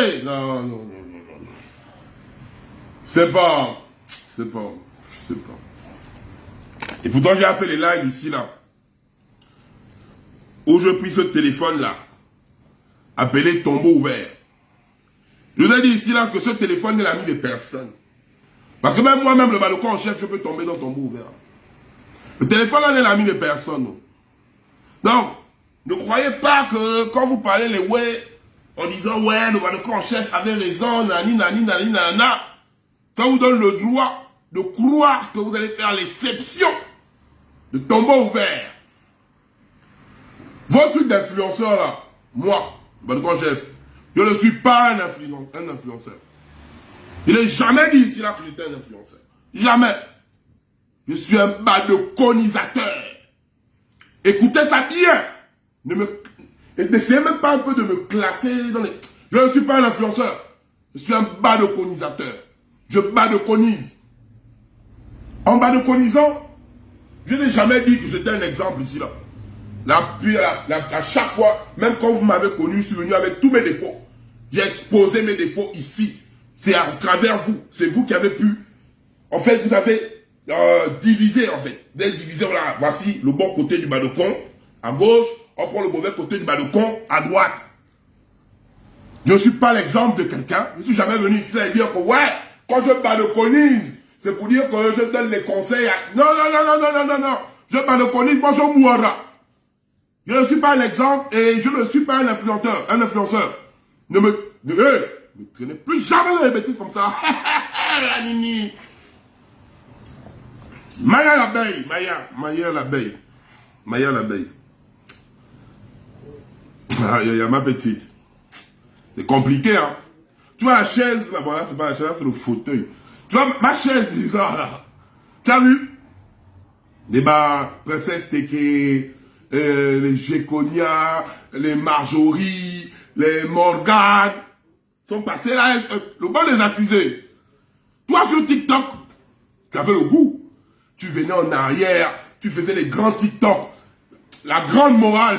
Hey, non, non, non, non, non. C'est pas. Je sais pas. Et pourtant, j'ai fait les lives ici, là. Où je pris ce téléphone-là. Appelé tombeau ouvert. Je vous ai dit ici, là, que ce téléphone est l'ami de personne. Parce que même moi-même, le balcon en chef, je peux tomber dans tombeau ouvert. Le téléphone, là, n'est l'ami de personne. Non. Donc, ne croyez pas que quand vous parlez les ouais, en disant ouais, le balcon en chef avait raison, nani, nani, nani, nana, ça vous donne le droit de croire que vous allez faire l'exception de tombeau ouvert. Votre truc d'influenceur là, moi, balcon chef, je ne suis pas un influenceur. Je n'ai jamais dit ici là que j'étais un influenceur. Jamais. Je suis un badoconisateur. Écoutez ça bien. N'essayez même pas un peu de me classer dans les... Je ne suis pas un influenceur. Je suis un badoconisateur. Je badoconise. En badoconisant, je n'ai jamais dit que j'étais un exemple ici là. À chaque fois, même quand vous m'avez connu, je suis venu avec tous mes défauts. J'ai exposé mes défauts ici. C'est à travers vous. C'est vous qui avez pu... En fait, vous avez divisé, en fait. Vous avez divisé, voilà. Voici le bon côté du balcon. À gauche, on prend le mauvais côté du balcon à droite. Je ne suis pas l'exemple de quelqu'un. Je ne suis jamais venu ici là et dire que, ouais, quand je balconise, c'est pour dire que je donne les conseils à... Non, non, non, non, non, non, non, non. Je balconise, moi je mourrai. Je ne suis pas un exemple et je ne suis pas un influenceur. Ne me traînez plus jamais dans les bêtises comme ça. La nini. Maya l'abeille. Maya l'abeille. Ah, il y a ma petite. C'est compliqué, hein. Tu vois la chaise, là, voilà, c'est pas la chaise, c'est le fauteuil. Tu vois, ma chaise bizarre, là. Tu as vu? Les princesse Teke, les Géconia, les Marjorie, les Morgane, sont passés là, le bon les accusés. Toi, sur TikTok, tu avais le goût. Tu venais en arrière, tu faisais les grands TikTok. La grande morale.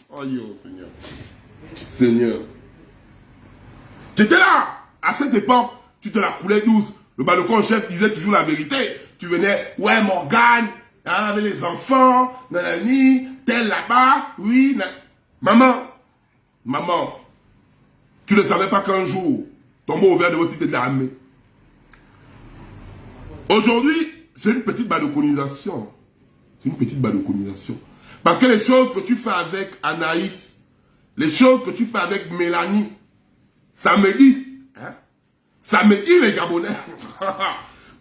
Oh, yo, Seigneur. Seigneur. Tu étais là. À cette époque, tu te la coulais douce. Le balcon chef disait toujours la vérité. Tu venais, ouais, Morgane, avec les enfants, nanani, tel là-bas, oui. Maman, tu ne savais pas qu'un jour, ton mot ouvert de votre cité d'armée. Aujourd'hui, c'est une petite balconisation. Parce que les choses que tu fais avec Anaïs, les choses que tu fais avec Mélanie, ça me dit, hein? Ça me dit les Gabonais.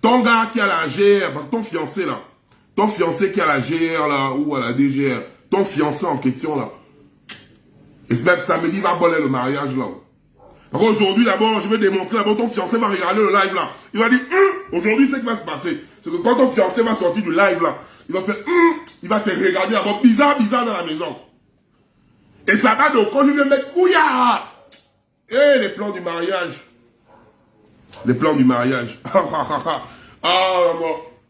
Ton gars qui a la GR, ton fiancé là, ton fiancé qui a la GR là, ou à la DGR, ton fiancé en question là, j'espère que samedi va voler le mariage là. Donc aujourd'hui d'abord, je vais démontrer, d'abord ton fiancé va regarder le live là. Il va dire, aujourd'hui ce qui va se passer, c'est que quand ton fiancé va sortir du live là, il va faire, il va te regarder d'abord bizarre dans la maison. Et ça va donc, quand je vais mettre bouillard, et les plans du mariage. Les plans du mariage. Ah,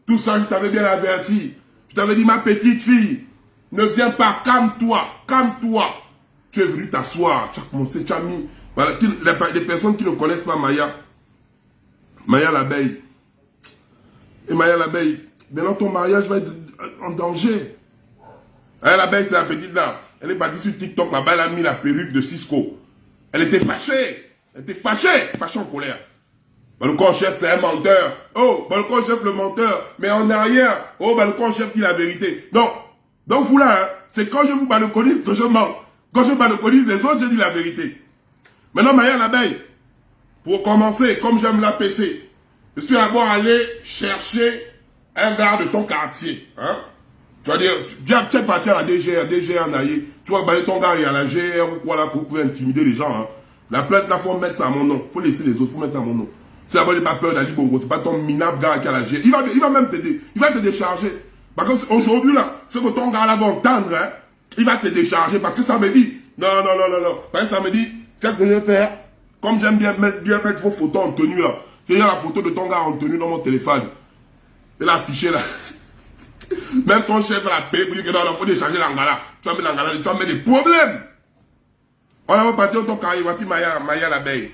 tout ça, je t'avais bien averti. Je t'avais dit, ma petite fille, ne viens pas, calme-toi. Tu es venu t'asseoir, tu as commencé, tu as mis... Voilà, les personnes qui ne connaissent pas Maya l'abeille. Et Maya l'abeille, maintenant ton mariage va être en danger. Maya l'abeille, c'est la petite là. Elle est partie sur TikTok, là-bas, elle a mis la perruque de Cisco. Elle était fâchée. Fâchée en colère. Balcon chef, c'est un menteur. Oh, balcon chef, le menteur. Mais en arrière, oh, balcon chef dit la vérité. Non. Donc, vous là, hein, c'est quand je vous balconise que je mens. Quand je balconise les autres, je dis la vérité. Maintenant, Maya l'abeille, pour commencer, comme j'aime la PC, je suis d'abord allé chercher un gars de ton quartier. Hein? Tu vas dire, tu es parti à la DGR Naïe. Tu vas bailler ton gars et à la GR ou quoi là pour pouvoir intimider les gens. Hein? La plainte là, il faut mettre ça à mon nom. Il faut laisser les autres, il faut mettre ça à mon nom. Si d'abord il n'a pas peur d'Ali Bongo, c'est pas ton minable gars qui a la GR. Il va même t'aider. Il va te décharger. Parce qu'aujourd'hui là, ce que ton gars là va entendre, hein, il va te décharger parce que ça me dit, non. Parce que ça me dit, qu'est-ce que je vais faire? Comme j'aime bien mettre vos photos en tenue là. J'ai la photo de ton gars en tenue dans mon téléphone. Et l'afficher là. Même son chef va la payer pour dire que non, il faut décharger l'angala. Tu vas mettre l'angala, tu vas mettre des problèmes. On va partir au ton carré, voici Maya l'abeille.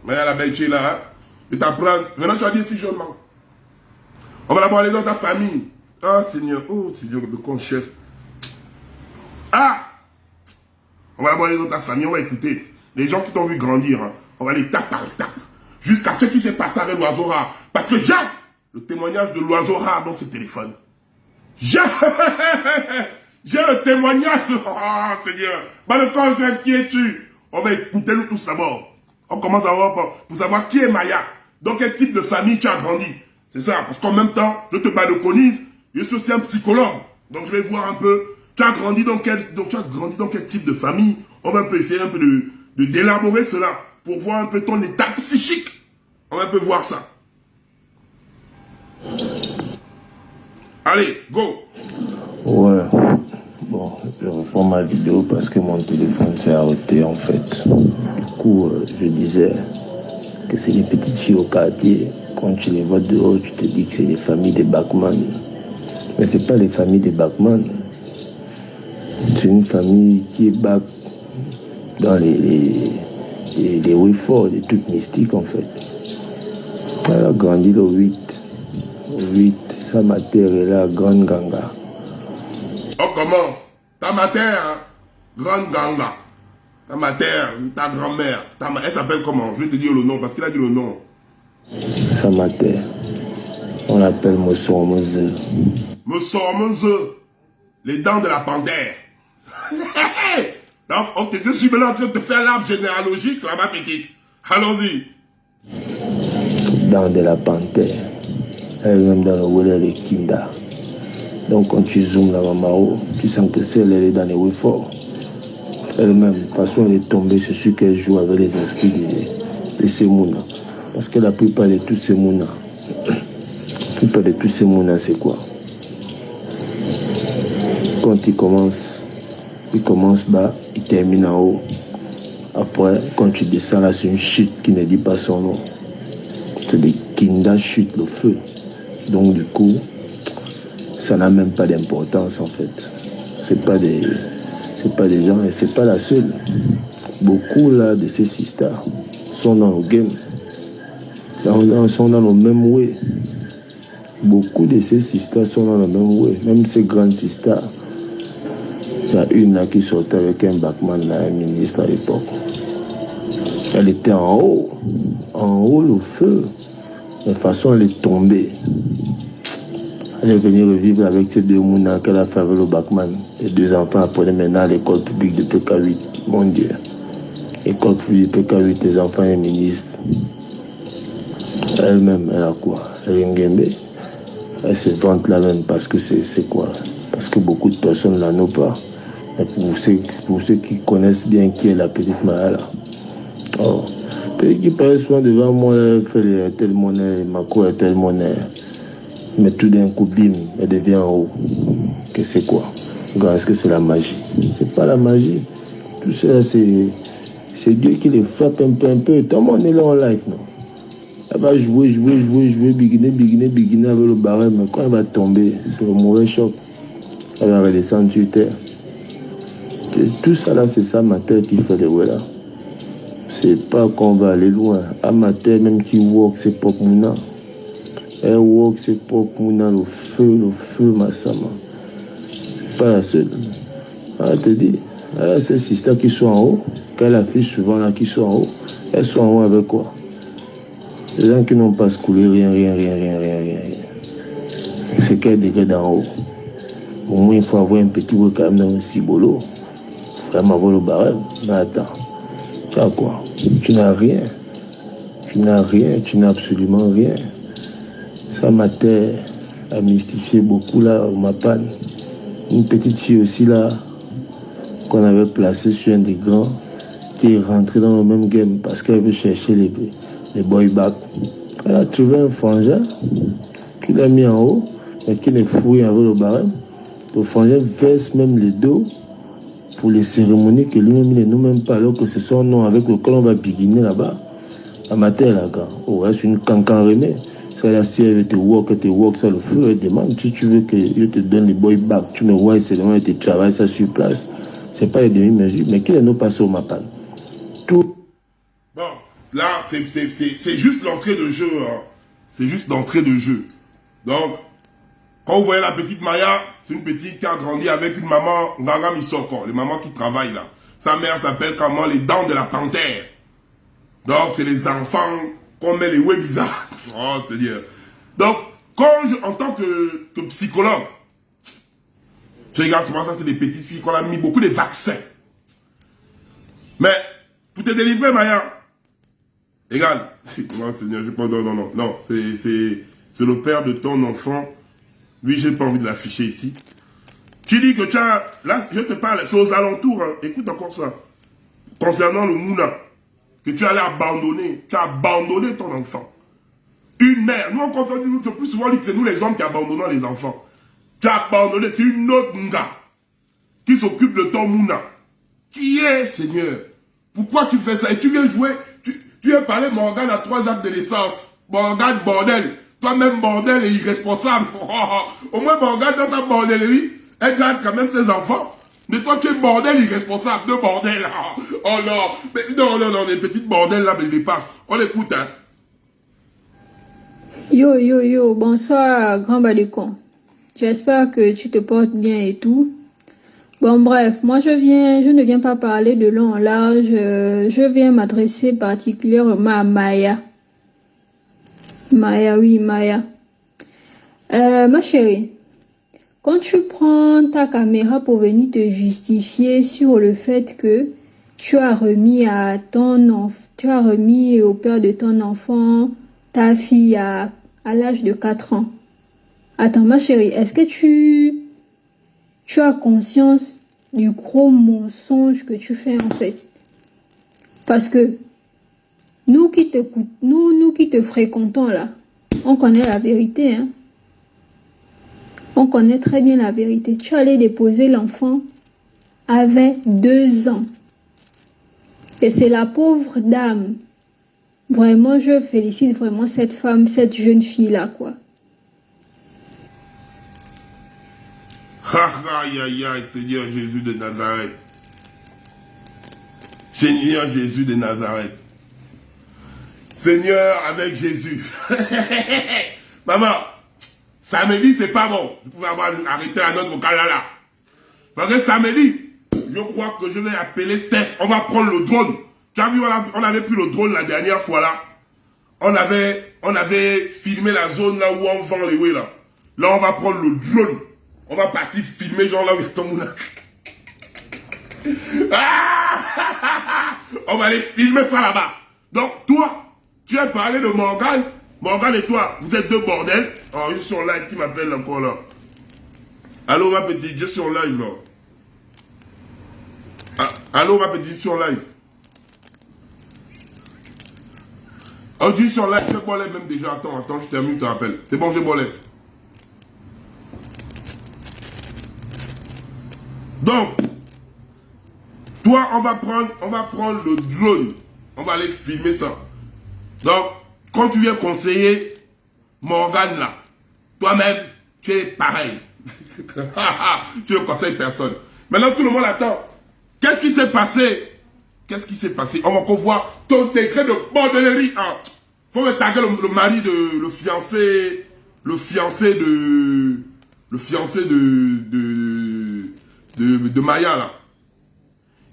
Mais la belle là, hein. Et t'apprends. Maintenant, tu vas dire si je mens. On va d'abord aller dans ta famille. Ah, Seigneur. Oh, Seigneur, le con chef. Ah! On va d'abord aller dans ta famille, on va écouter. Les gens qui t'ont vu grandir, hein, on va les tape par étape. Jusqu'à ce qui s'est passé avec l'oiseau rare. Parce que j'ai le témoignage de l'oiseau rare dans ce téléphone. J'ai le témoignage. Oh, Seigneur. Bah, le camp chef, qui es-tu? On va écouter nous tous d'abord. On commence à voir pour savoir qui est Maya. Dans quel type de famille tu as grandi. C'est ça. Parce qu'en même temps, je te balconise. Je suis aussi un psychologue. Donc je vais voir un peu. Tu as grandi dans quel type de famille. On va un peu essayer un peu d'élaborer cela. Pour voir un peu ton état psychique. On va un peu voir ça. Allez, go. Ouais. Bon, je reprends ma vidéo parce que mon téléphone s'est arrêté en fait. Du coup, je disais que c'est les petites filles au quartier. Quand tu les vois dehors, tu te dis que c'est les familles des Bachman. Mais c'est pas les familles des Bachman. C'est une famille qui est back dans les Wayfords, les trucs mystiques en fait. Elle a grandi le 8. Sa mère est là, Grande Ganga. On commence. Ta matière, hein? Grande Ganga. Ta matière, ta grand-mère. Elle s'appelle comment? Je vais te dire le nom parce qu'il a dit le nom. Sa matière. On l'appelle Mossormose. Mossormose. Les dents de la panthère. Donc, je suis maintenant en train de te faire l'arbre généalogique, ma petite. Allons-y. Dents de la panthère. Elle-même dans le Wele de Kinda. Donc quand tu zoomes la Mamao, tu sens que celle elle est dans les Wayfords. Elle-même, de toute façon elle est tombée, c'est sûr qu'elle joue avec les esprits de Semouna. Parce que la plupart de tous ces Mouna, c'est quoi? Quand il commence bas, il termine en haut. Après, quand tu descends là, c'est une chute qui ne dit pas son nom. C'est des Kinda chute le feu. Donc du coup, ça n'a même pas d'importance en fait. C'est pas des gens, et c'est pas la seule. Beaucoup là de ces sisters sont dans le game. Sont dans le même way. Beaucoup de ces sisters sont dans le même way. Même ces grandes sisters. Il y a une là qui sortait avec un Bachman là, un ministre à l'époque. Elle était en haut le feu. De toute façon, elle est tombée. Elle est venue revivre avec ces deux mounas qu'elle a fait avec le Bachman. Les deux enfants apprenaient maintenant à l'école publique de PK8. Mon Dieu. École publique de PK8, les enfants et ministres. Elle-même, elle a quoi? Elle est Ngembe. Elle se vante là même parce que c'est quoi? Parce que beaucoup de personnes ne l'en ont pas. Mais pour ceux qui connaissent bien qui est la petite Maya là. Oh. Celui qui paraît souvent devant moi, elle fait telle monnaie, Mako est telle monnaie. Mais tout d'un coup, bim, elle devient en haut. Que c'est quoi? Est-ce que c'est la magie? C'est pas la magie. Tout ça, c'est Dieu qui les frappe un peu. Tout le monde est là en live, non? Elle va jouer, biguiner avec le barème. Mais quand elle va tomber sur le mauvais choc, elle va redescendre sur terre. Tout ça là, c'est ça ma tête qui fait le ouais là. C'est pas qu'on va aller loin. À ma tête, même qui walk, c'est pas Mouna. Elle walk, c'est pas Mouna, le feu, ma sama. Pas la seule. Elle te dit, ces sisters qui sont en haut, qu'elle affiche souvent là, qui sont en haut, elles sont en haut avec quoi? Les gens qui n'ont pas scoulé rien. C'est quel degré d'en haut? Au moins, il faut avoir un petit bout quand même dans un cibolo. Vraiment avoir le barème. Mais attends, tu as quoi? Tu n'as rien. Tu n'as absolument rien. Ça m'a a mystifié beaucoup là, ma panne. Une petite fille aussi là, qu'on avait placée sur un des grands, qui est rentrée dans le même game parce qu'elle veut chercher les boy back. Elle a trouvé un frangin qui l'a mis en haut, mais qui les fouille avec le barème. Le frangin verse même les dos pour les cérémonies que lui-même ne nomme même pas, alors que c'est son nom avec lequel on va biguiner là-bas. À ma terre là-bas. Oh, c'est une cancan René. Ça là, si elle veut te walk, ça le feu, elle demande si tu veux que je te donne les boy back, tu me vois seulement et tu travailles ça sur place. C'est pas les demi-mesures, mais qui ne nous passe au mapan. Tout. Bon, là, c'est juste l'entrée de jeu. Hein. C'est juste l'entrée de jeu. Donc, quand vous voyez la petite Maya, c'est une petite qui a grandi avec une maman, Nganga Misoko, les mamans qui travaillent là. Sa mère s'appelle comment? Les dents de la panthère. Donc, c'est les enfants qu'on met les ouais bizarres. Oh, c'est-à-dire. Donc, en tant que psychologue, je regarde souvent ça, c'est des petites filles qu'on a mis beaucoup de vaccins. Mais, pour te délivrer, Maya, regarde. Non, Seigneur, je pense, non, c'est le père de ton enfant. Lui, j'ai pas envie de l'afficher ici. Tu dis que tu as, là, je te parle, c'est aux alentours, hein. Écoute encore ça. Concernant le Mouna, que tu allais abandonner, tu as abandonné ton enfant. Une mère, nous on confond, c'est plus souvent dit que c'est nous les hommes qui abandonnons les enfants. Tu as abandonné, c'est une autre Nga qui s'occupe de ton Mouna. Qui est, Seigneur? Pourquoi tu fais ça? Et tu viens jouer, tu viens parler Morgane à 3 actes de naissance. Morgane, bordel. Toi-même, bordel et irresponsable. Au moins, Morgane, dans sa bordellerie, elle garde quand même ses enfants. Mais toi, tu es bordel irresponsable, de bordel. Oh non, mais non, les petites bordels là, mais les passent. On écoute, hein. Yo, bonsoir, grand Balikon. J'espère que tu te portes bien et tout. Bon, bref, moi je ne viens pas parler de long en large, je viens m'adresser particulièrement à Maya. Maya. Ma chérie, quand tu prends ta caméra pour venir te justifier sur le fait que tu as remis au père de ton enfant ta fille à l'âge de 4 ans. Attends, ma chérie, est-ce que tu as conscience du gros mensonge que tu fais en fait? Parce que nous qui te fréquentons là, on connaît la vérité, hein. On connaît très bien la vérité. Tu allais déposer l'enfant avait 2 ans. Et c'est la pauvre dame. Vraiment, je félicite vraiment cette femme, cette jeune fille-là, quoi. Aïe, Seigneur Jésus de Nazareth. Seigneur Jésus de Nazareth. Seigneur avec Jésus. Maman, samedi, c'est pas bon. Vous pouvez avoir arrêté à notre vocal là. Parce que samedi, je crois que je vais appeler Steph. On va prendre le drone. Tu as vu, on avait pris le drone la dernière fois là. On avait filmé la zone là où on vend les whey là. Là, on va prendre le drone. On va partir filmer genre là où il tombe là. On va aller filmer ça là-bas. Donc, toi, tu as parlé de Morgane. Morgane et toi, vous êtes deux bordels. Oh, je suis en live, qui m'appelle encore là. Allô, ma petite, je suis en live là. Ah, allô, ma petite, je suis en live. Oh, je suis en live, j'ai bolé même déjà. Attends, je termine, je te rappelle. C'est bon, j'ai bolé. Donc, toi, on va prendre le drone. On va aller filmer ça. Donc, quand tu viens conseiller Morgane là, toi-même, tu es pareil. Tu ne conseilles personne. Maintenant, tout le monde attend. Qu'est-ce qui s'est passé? Qu'est-ce qui s'est passé? On va qu'on voit ton décret de bordellerie. Hein. Faut me taguer le mari de... Le fiancé de Maya là.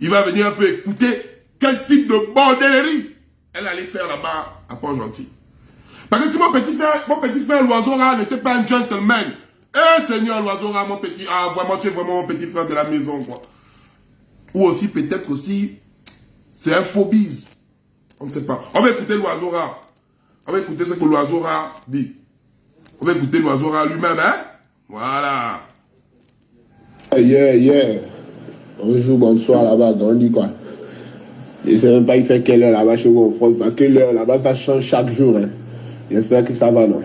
Il va venir un peu écouter quel type de bordellerie elle allait faire là-bas à Port-Gentil. Parce que si mon petit frère l'oiseau rare n'était pas un gentleman, eh Seigneur l'oiseau rare, mon petit, ah vraiment tu es vraiment mon petit frère de la maison quoi. Ou aussi peut-être aussi, c'est un phobie. On ne sait pas. On va écouter l'oiseau rare. On va écouter ce que l'oiseau rare dit. On va écouter l'oiseau rare lui-même, hein. Voilà. Yeah. Bonjour, bonsoir là-bas, on dit quoi? Je ne sais même pas il fait quelle heure là-bas chez vous en France, parce que l'heure là-bas ça change chaque jour. Hein. J'espère que ça va, non?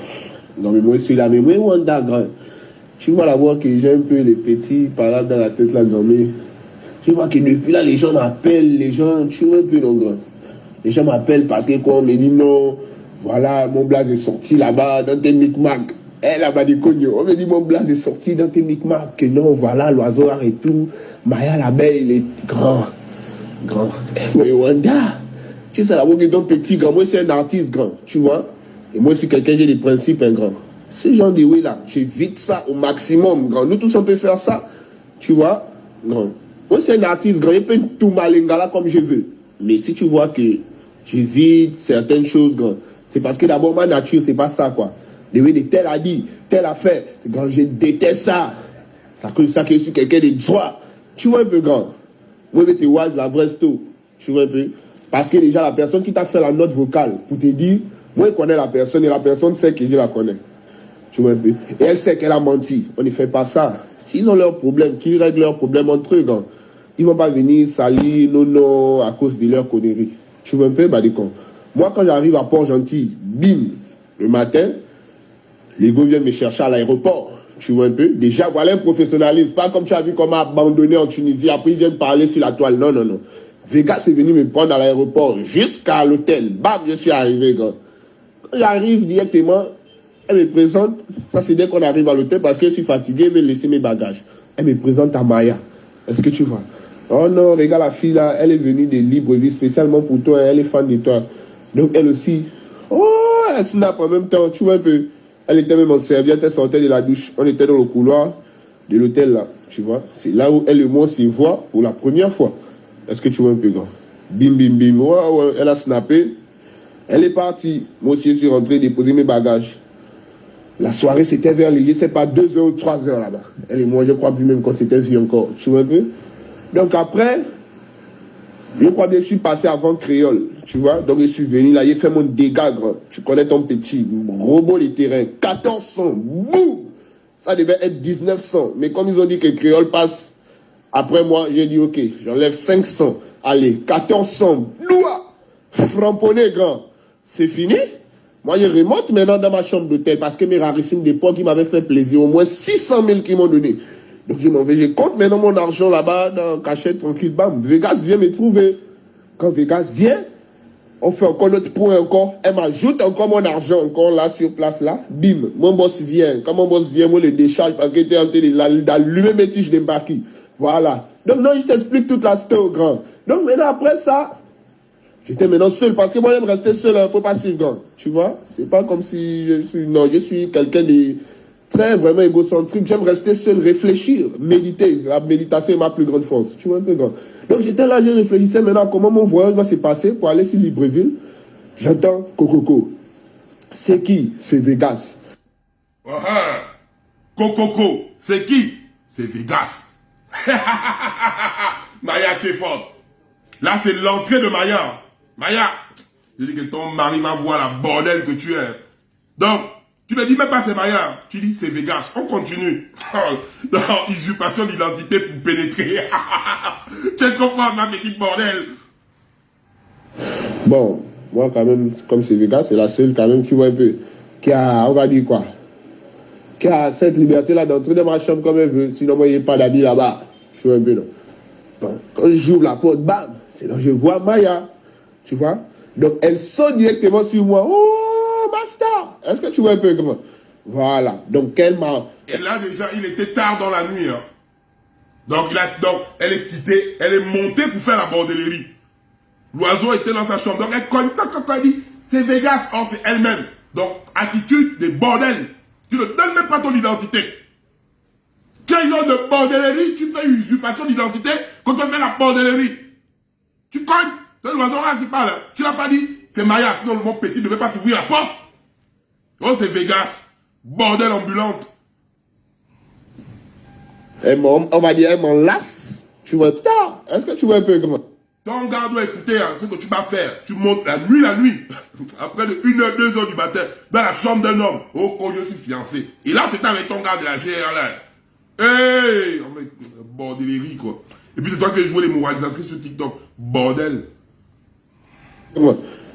Non, mais moi je suis là, mais moi Wanda, grand. Tu vois là-bas que j'ai un peu les petits parables dans la tête là, grand. Mais tu vois que depuis là, les gens m'appellent, tu vois un peu, non, grand. Les gens m'appellent parce que quoi, on me dit non, voilà, mon blaze est sorti là-bas dans tes micmacs. Là-bas des cognos, on me dit mon blaze est sorti dans tes micmacs. Que non, voilà, l'oiseau rare et tout. Maya l'abeille, il est grand. Mais Wanda, Tu sais, là-bas, ton petit grand, moi, c'est un artiste grand, tu vois. Et moi, je suis quelqu'un, j'ai des principes, un grand. Ce genre de oui là, j'évite ça au maximum, grand. Nous tous, on peut faire ça, tu vois, grand. Moi, c'est un artiste grand, je peux tout malinga là comme je veux. Mais si tu vois que j'évite certaines choses, grand, c'est parce que d'abord, ma nature, c'est pas ça, quoi. De tel a dit, tel a fait, grand, je déteste ça. Ça que ça que je suis quelqu'un de droit. Tu vois un peu, grand. Moi, je te vois la vraie sto. Tu vois un peu. Parce que déjà, la personne qui t'a fait la note vocale, pour te dire, moi, je connais la personne et la personne sait que je la connais. Tu vois un peu. Et elle sait qu'elle a menti. On ne fait pas ça. S'ils ont leurs problèmes, qu'ils règlent leurs problèmes entre eux, grand. Ils ne vont pas venir salir non, à cause de leurs conneries. Tu vois un peu, Badikon. Moi, quand j'arrive à Port-Gentil, bim, le matin, les gars viennent me chercher à l'aéroport. Tu vois un peu. Déjà, voilà un professionnalisme. Pas comme tu as vu qu'on m'a abandonné en Tunisie. Après, ils viennent parler sur la toile. Non, non, non. Vegas est venu me prendre à l'aéroport jusqu'à l'hôtel. Bam, je suis arrivé, gars. Quand j'arrive directement, elle me présente. Ça, c'est dès qu'on arrive à l'hôtel parce que je suis fatigué, elle me laisse mes bagages. Elle me présente à Maya. Est-ce que tu vois? Oh non, regarde la fille là. Elle est venue de Libreville spécialement pour toi. Elle est fan de toi. Donc, elle aussi. Oh, elle snap en même temps. Tu vois un peu. Elle était même en serviette. Elle sortait de la douche. On était dans le couloir de l'hôtel là. Tu vois? C'est là où elle et moi se voient pour la première fois. Est-ce que tu vois un peu grand? Bim, bim, bim. Ouais, ouais, elle a snappé. Elle est partie. Moi aussi, je suis rentré déposer mes bagages. La soirée, c'était vers les, je sais pas, 2h ou 3h là-bas. Elle et moi, je crois plus même qu'on s'était vu encore. Tu vois un peu? Donc après, je crois bien que je suis passé avant Créole. Tu vois? Donc je suis venu là, j'ai fait mon dégât grand. Tu connais ton petit. Robot les terrains. 1400. Boum! Ça devait être 1900. Mais comme ils ont dit que Créole passe après moi, j'ai dit ok, j'enlève 500. Allez, 1400. Loua! Framponné grand. C'est fini? Moi, je remonte maintenant dans ma chambre d'hôtel parce que mes rarissimes d'époque, ils m'avaient fait plaisir. Au moins 600 000 qu'ils m'ont donné. Donc, je m'en vais. Je compte maintenant mon argent là-bas, dans le cachet, tranquille. Bam. Vegas vient me trouver. Quand Vegas vient, on fait encore notre point encore. Elle m'ajoute encore mon argent encore là, sur place là. Bim. Mon boss vient. Quand mon boss vient, moi, le décharge parce qu'il était en train d'allumer mes tiges de baki. Voilà. Donc, non, je t'explique toute la story, grand. Donc, maintenant, après ça, j'étais maintenant seul, parce que moi, j'aime rester seul, il ne faut pas suivre, grand. Tu vois? C'est pas comme si je suis, non, je suis quelqu'un de très, vraiment égocentrique. J'aime rester seul, réfléchir, méditer. La méditation est ma plus grande force. Tu vois un peu, grand? Donc, j'étais là, je réfléchissais maintenant comment mon voyage va se passer pour aller sur Libreville. J'entends Coco. C'est qui? C'est Vegas. Coco, c'est qui? C'est Vegas. Maya, tu es forte. Là, c'est l'entrée de Maya. Maya, je dis que ton mari va voir la bordel que tu es. Donc, tu ne dis même pas c'est Maya. Tu dis c'est Vegas. On continue. Non, usurpation d'identité pour pénétrer. Tu es trop fort, ma petite bordel. Bon, moi, quand même, comme c'est Vegas, c'est la seule, quand même, tu vois un peu, qui a, on va dire quoi, qui a cette liberté-là d'entrer dans ma chambre comme elle veut. Sinon, moi, il n'y a pas d'habit là-bas. Je vois un peu, non. Bon, quand j'ouvre la porte, bam, c'est là que je vois Maya. Tu vois? Donc, elle saute directement sur moi. Oh, Master! Est-ce que tu vois un peu comment? Voilà. Donc, elle m'a... Et là, déjà, il était tard dans la nuit. Hein. Donc, elle est quittée, elle est montée pour faire la bordellerie. L'oiseau était dans sa chambre. Donc, elle cogne, quand elle dit, c'est Vegas. Or, c'est elle-même. Donc, attitude de bordel. Tu ne donnes même pas ton identité. Quel genre de bordellerie tu fais usurpation d'identité quand tu fais la bordellerie? Tu cognes. C'est l'oiseau qui parle. Tu n'as pas dit, c'est Maya, sinon mon petit ne veut pas t'ouvrir la porte. Oh, c'est Vegas. Bordel ambulante. On va dire, elle m'en lasse. Tu vois, est-ce que tu vois un peu comment? Ton gars doit écouter hein, ce que tu vas faire. Tu montes la nuit. Après de 1h, 2h du matin, dans la chambre d'un homme. Oh, quand je suis fiancé. Et là, c'est avec ton gars de la GRL. Hey! Bordellerie, quoi. Et puis c'est toi qui as joué les moralisatrices sur TikTok. Bordel.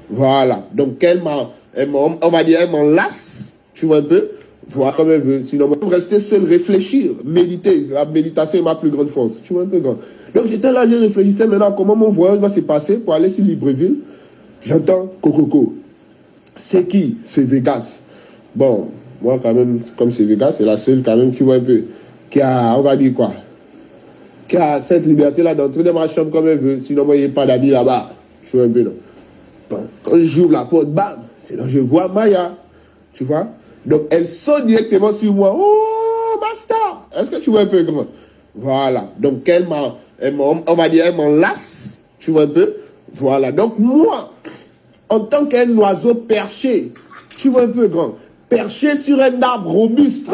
Voilà. Donc, on va dire, elle m'en lasse. Tu vois un peu? Voilà, comme elle veut. Sinon, moi, rester seul, réfléchir, méditer. La méditation est ma plus grande force. Tu vois un peu, grand. Donc, j'étais là, je réfléchissais maintenant comment mon voyage va se passer pour aller sur Libreville. J'entends Coco. C'est qui? C'est Vegas. Bon, moi, quand même, comme c'est Vegas, c'est la seule, quand même, tu vois un peu, qui a, on va dire quoi, qui a cette liberté-là d'entrer dans ma chambre comme elle veut. Sinon, moi, il n'y a pas d'habit là-bas. Je vois un peu, non. Bon, quand j'ouvre la porte, bam, c'est là que je vois Maya. Tu vois? Donc, elle saute directement sur moi. Oh, basta! Est-ce que tu vois un peu grand? Voilà. Donc, on va dire, elle m'enlace. Tu vois un peu? Voilà. Donc, moi, en tant qu'un oiseau perché, tu vois un peu grand, perché sur un arbre robuste,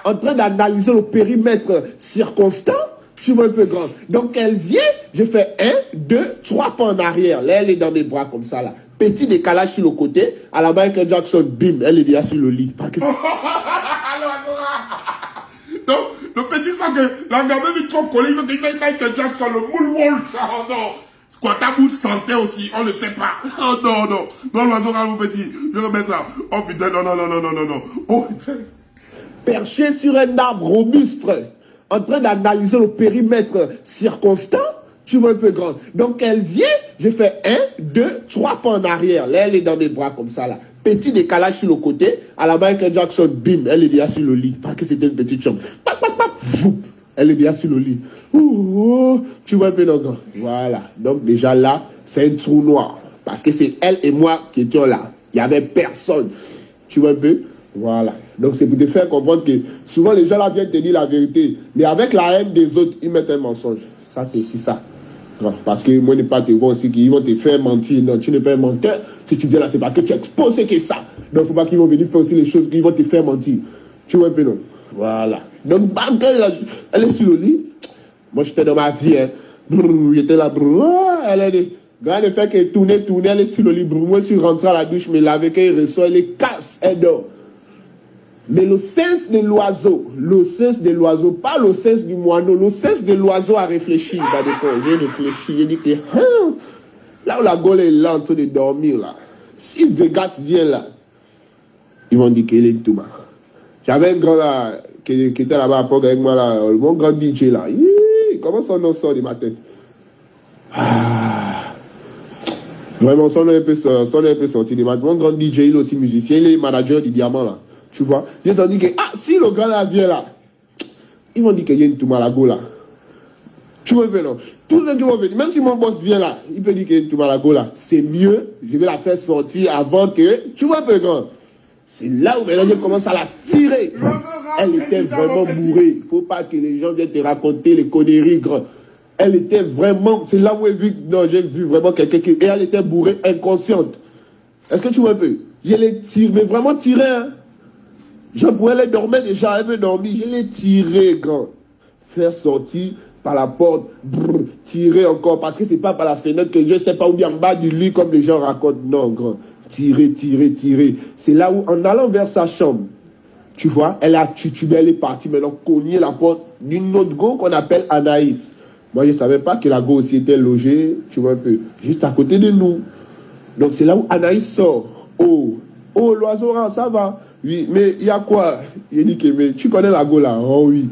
en train d'analyser le périmètre circonstant, tu vois un peu grand. Donc, elle vient, je fais 1, 2, 3 pas en arrière. Là, elle est dans mes bras comme ça, là. Petit décalage sur le côté. À la Michael Jackson, bim, elle est déjà sur le lit. Parce que donc, le petit sang que la gamine est trop collée, il fait Michael Jackson, le moonwalk, oh non. Quoi, ta bouche sentait aussi, on ne sait pas. Oh non, non. Non, l'oiseau, mon petit, je remets ça. Oh putain, non, non, non, non, non, non, non. Oh putain. Perché sur un arbre robuste, en train d'analyser le périmètre circonstant, tu vois un peu grand. Donc, elle vient, je fais 1, 2, 3 pas en arrière. Là, elle est dans mes bras comme ça, là. Petit décalage sur le côté. À la Michael Jackson, bim, elle est déjà sur le lit. Parce que c'était une petite chambre. Pap, pap, pap, fou, elle est déjà sur le lit. Ouh, tu vois un peu le grand. Voilà. Donc, déjà là, c'est un trou noir. Parce que c'est elle et moi qui étions là. Il n'y avait personne. Tu vois un peu? Voilà. Donc, c'est pour te faire comprendre que souvent, les gens là viennent te dire la vérité. Mais avec la haine des autres, ils mettent un mensonge. Ça, c'est aussi ça. Parce que moi, ne pas te voir aussi qu'ils vont te faire mentir. Non, tu n'es pas un menteur. Si tu viens là, c'est parce que tu exposes que ça. Donc, il ne faut pas qu'ils vont venir faire aussi les choses qui vont te faire mentir. Tu vois un peu, non? Voilà. Donc, bam, elle est sur le lit. Moi, j'étais dans ma vie. Hein. J'étais là. Elle est dit. Grand effet qu'elle tournait, elle est sur le lit. Moi, je suis rentré à la douche, mais laver qu'elle reçoit, elle les casse, elle dort. Mais le sens de l'oiseau, pas le sens du moineau, le sens de l'oiseau a réfléchi. J'ai réfléchi, j'ai dit que là où la Gaule est là en train de dormir, là, si Vegas vient là, ils vont dire qu'il est tout bas. J'avais un grand là, qui était là-bas à Pog avec moi, là, mon grand DJ là. Comment son nom sort de ma tête? Vraiment, son nom est un peu sorti de ma tête. Mon grand DJ, il est aussi musicien, il est manager du Diamant là. Tu vois, ils ont dit que, si le gars là vient là, ils vont dire qu'il y a une Toumalago là. Tu vois, non? Tous ceux qui vont venir, même si mon boss vient là, il peut dire qu'il y a une Toumalago là. C'est mieux, je vais la faire sortir avant que, tu vois, peu grand. C'est là où maintenant je commence à la tirer. Elle était vraiment bourrée. Il ne faut pas que les gens viennent te raconter les conneries, grand. Elle était vraiment, c'est là où j'ai vu vraiment quelqu'un qui, et elle était bourrée, inconsciente. Est-ce que tu vois un peu? Je l'ai tiré, mais vraiment tiré, hein. Je pouvais les dormir déjà, elle veut dormir. Je l'ai tiré, grand. Faire sortir par la porte, tirer encore, parce que c'est pas par la fenêtre que je sais pas où bien en bas du lit comme les gens racontent. Non, grand. Tirer. C'est là où, en allant vers sa chambre, tu vois, elle a tutubé, elle est partie maintenant cogner la porte d'une autre go qu'on appelle Anaïs. Moi, je savais pas que la go aussi était logée, tu vois un peu, juste à côté de nous. Donc, c'est là où Anaïs sort. Oh, l'oiseau, ça va. Oui, mais il y a quoi? Il dit que, mais tu connais la go là? Oh oui.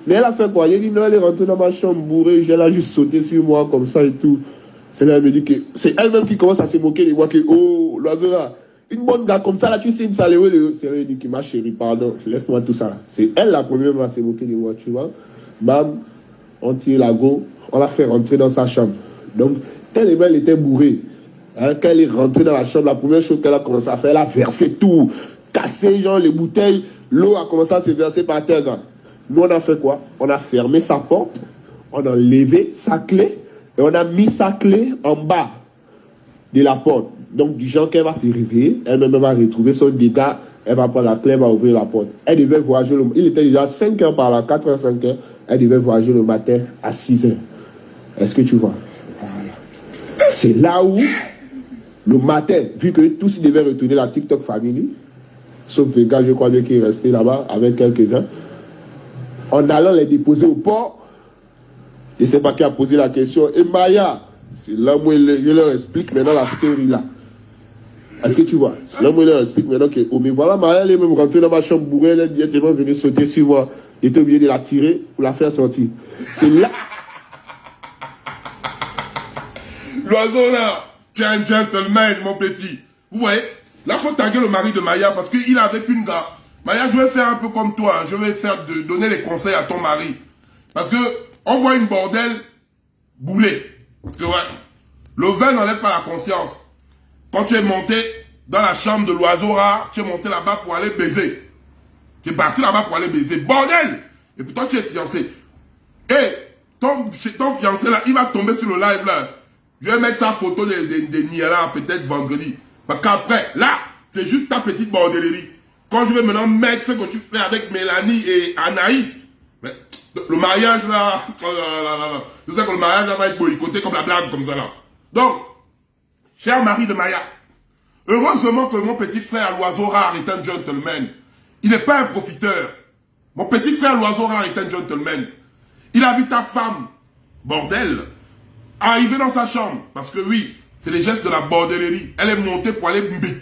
Mais elle a fait quoi? Il dit non, elle est rentrée dans ma chambre bourrée, elle a juste sauté sur moi comme ça et tout. C'est là, elle me dit que c'est elle-même qui commence à se moquer de moi, que oh, l'oiseau là, une bonne gars comme ça là, tu sais, une saléo, c'est elle dit que ma chérie, pardon, laisse-moi tout ça là. C'est elle la première à se moquer de moi, tu vois. Bam, on tire la go, on l'a fait rentrer dans sa chambre. Donc, tellement elle était bourrée. Hein, quand elle est rentrée dans la chambre, la première chose qu'elle a commencé à faire, elle a versé tout. Cassé, genre, les bouteilles, l'eau a commencé à se verser par terre, gars. Nous, on a fait quoi? On a fermé sa porte, on a levé sa clé, et on a mis sa clé en bas de la porte. Donc, du genre qu'elle va se réveiller, elle-même va retrouver son dégât, elle va prendre la clé, elle va ouvrir la porte. Elle devait voyager, il était déjà 5 heures par là, 4 h, 5 h, elle devait voyager le matin à 6 h. Est-ce que tu vois? Voilà. C'est là où, le matin, vu que tous devaient retourner la TikTok Family, sauf Vega, je crois bien qu'il est resté là-bas avec quelques-uns. En allant les déposer au port, et c'est pas qui a posé la question. Et Maya, c'est là où je leur explique maintenant la story là. Est-ce que tu vois? C'est là où je leur explique maintenant que, oh mais voilà, Maya, elle est même rentrée dans ma chambre bourrée, elle est directement venue sauter sur moi. J'étais obligé de la tirer pour la faire sortir. C'est là. L'oiseau là, tu es un gentleman, mon petit. Vous voyez? Là, il faut taguer le mari de Maya parce qu'il est avec une gars. Maya, je vais faire un peu comme toi. Je vais faire donner les conseils à ton mari. Parce que on voit une bordelle bouler. Tu vois? Le vin n'enlève pas la conscience. quand tu es monté dans la chambre de l'oiseau rare, tu es monté là-bas pour aller baiser. Tu es parti là-bas pour aller baiser. Bordel! Et puis toi, tu es fiancé. Et ton fiancé là, il va tomber sur le live là. Je vais mettre sa photo des Niala peut-être vendredi. Parce qu'après, là, c'est juste ta petite bordellerie. Quand je vais maintenant mettre ce que tu fais avec Mélanie et Anaïs, mais, le mariage là, je sais que le mariage là va être boycotté comme la blague comme ça là. Donc, cher mari de Maya, heureusement que mon petit frère l'oiseau rare est un gentleman. Il n'est pas un profiteur. Mon petit frère l'oiseau rare est un gentleman. Il a vu ta femme, bordel, arriver dans sa chambre. Parce que oui, c'est les gestes de la bordellerie. Elle est montée pour aller mbit.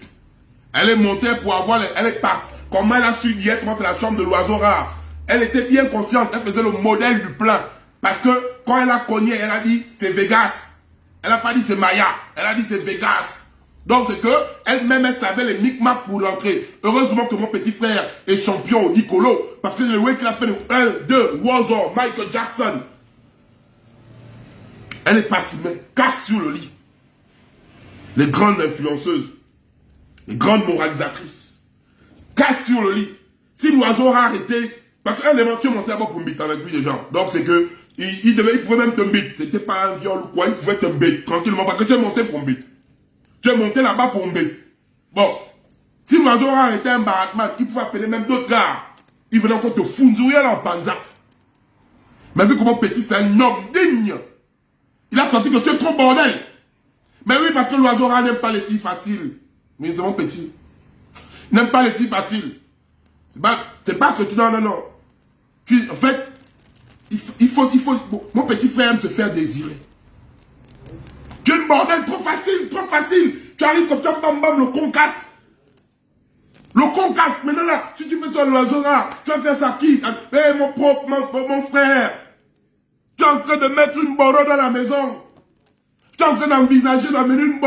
Elle est montée pour avoir... Elle est partie. Comment elle a su hier dans la chambre de l'oiseau rare? Elle était bien consciente. Elle faisait le modèle du plein. Parce que quand elle a cogné, elle a dit c'est Vegas. Elle n'a pas dit c'est Maya. Elle a dit c'est Vegas. Donc c'est que elle-même, elle savait les micmacs pour rentrer. Heureusement que mon petit frère est champion au Nicolo. Parce que le way qu'il a fait le 1, 2, Warzone, Michael Jackson. Elle est partie, mais casse sur le lit. Les grandes influenceuses. Les grandes moralisatrices. Casse sur le lit. Si l'oiseau rare était... Parce qu'un éventuel montait d'abord pour me bite avec lui déjà. Donc c'est que... Il pouvait même te bite. C'était pas un viol ou quoi. Il pouvait te bite tranquillement. Parce que tu es monté pour me bite. Tu es monté là-bas pour me bite. Bon. Si l'oiseau rare était un barakman, il pouvait appeler même d'autres gars. Il venait encore te founzouiller là en panza. Mais vu comment petit, c'est un homme digne. Il a senti que tu es trop bordel. Mais oui, parce que l'oiseau rare n'aime pas les filles faciles. Mais nous avons petit. Il n'aime pas les filles faciles. C'est pas que tu... Non. En fait, il faut bon, mon petit frère aime se faire désirer. Tu es une bordel trop facile, trop facile. Tu arrives comme ça, bam bam, le con casse. Le con casse. Maintenant là, si tu fais toi l'oiseau rare, tu vas faire ça qui? Eh mon frère. Tu es en train de mettre une bordeaux dans la maison. Tu es en train d'envisager d'amener une bordeaux.